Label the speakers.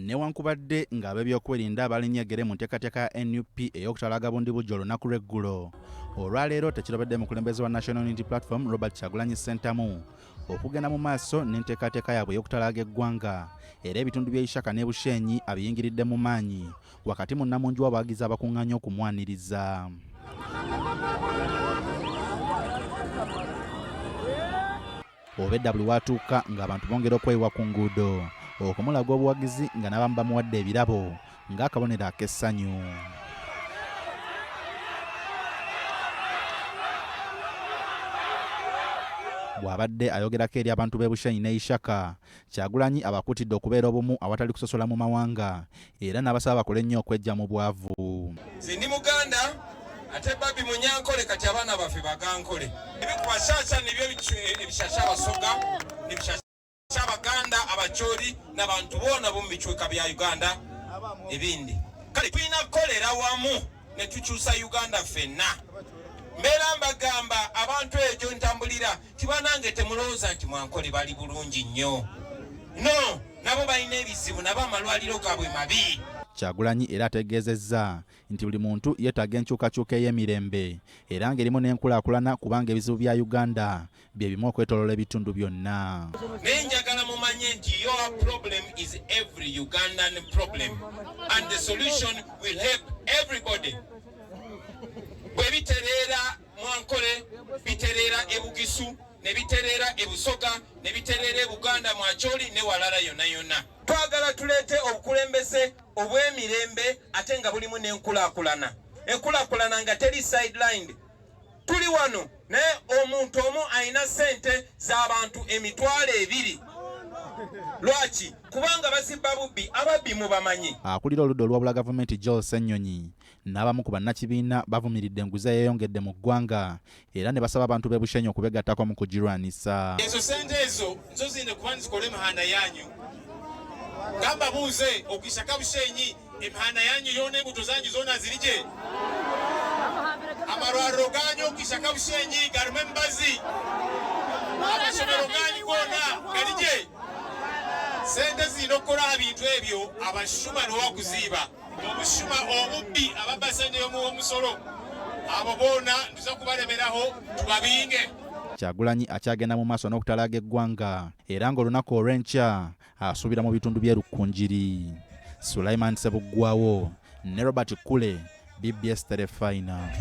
Speaker 1: newankubadde ng'ab'ebyokwerinda abalinyegere mu nteekateeka ya NUP ey'okutalaga bundi bujjo olunaku lw'eggulo. Olwaleero tekirobedde mukulembeze wa National Unity Platform Robert Kyagulanyi Ssentamu okugenda mu maaso n'enteekateeka yaabwe ey'okutalaga eggwanga era ebitundu by'Ishaka ne Bushenyi abiyingiridde mu maanyi wakati mu Namunju w'abawagizi abakuŋŋaanya okumwaniriza. Obedda buli watuuka ng'abantu bongera okwewa ku nguudo okumulaga obuwagizi nga n'abamu bamuwadde ebirabo ng'akabonero ak'essanyu. Bw'abadde ayogerako eri abantu b'e Bushenyi ne Ishaka, Kyagulanyi abakuutidde okubeera obumu awatali kusosola mu mawanga era n'abasaba bakole nnyo okweggya mu bwavu.
Speaker 2: Nze ndi Muganda ate Babi Munyankole kati abaana baffe Bagankole. Ebikubashasha nibyo ebishasha abasoga n'ebishasha Abaganda abachori n'abantu boona bomu bichweka bya Uganda ebindi. Kale tulina kukolera wamu ne tukyusa Uganda ffenna. Mbeera mbagamba abantu ejo ntambulira tibanange temulowooza nti Mwankole bali bulungi nnyo. No, nabo balina ebizibu nabo amalwaliro gaabwe mabi.
Speaker 1: Kyagulanyi era ategeezezza nti buli muntu yeetaaga enkyukakyuka ey'emirembe era ng'erimu n'enkulaakulana kubanga ebizibu bya Uganda bye bimu okwetooloola ebitundu byonna.
Speaker 2: Naye njagala mumanye nti your problem is every Ugandan problem and the solution will help everybody. Bwe bitereera Mwankole bitereera e Bugisu ne bitereera e Busoga ne bitereera e Buganda Mwacholi ne walala yonna yonna. Twagala tuleete obukulembeze obw'emirembe ate nga bulimu n'enkulaakulana. Enkulaakulana nga teri sidelined. Tuli wano naye omuntu omu alina ssente z'abantu 2,000. Lwaki? Kubanga basibba bubbi ababbi mubamanyi.
Speaker 1: Akulira oludda olwabula gavumenti Joel Ssennyonyi n'abamu ku bannakibiina bavumiridde enguzi eyeyongedde mu ggwanga era ne basaba abantu b'e Bushenyi okubegattako mu kugirwanisa.
Speaker 2: Ezo ssente ezo nzo zine kuba nzikole emihanda yanyu. Gamba buuze okwisaka Bushenyi emihanda yanyu yoona embuto zanyu zoona zirije. Amalwaliro ganyu okwisaka Bushenyi galumu embazi. Amasomero ganyu goona galije. Sente zino okukola ebintu ebyo abashuma n'owakuziiba. Obushuma obubbi ababba sente y'omusolo abo boona tuza kubalemeraho tubabinge.
Speaker 1: Kyagulanyi akyagenda mu maaso n'okutalaga eggwanga era ng'olunaku olw'enkya asuubira mu bitundu by'e Rukungiri. Sulaiman Ssebuggwawo ne Robert Kule, BBS Telefina.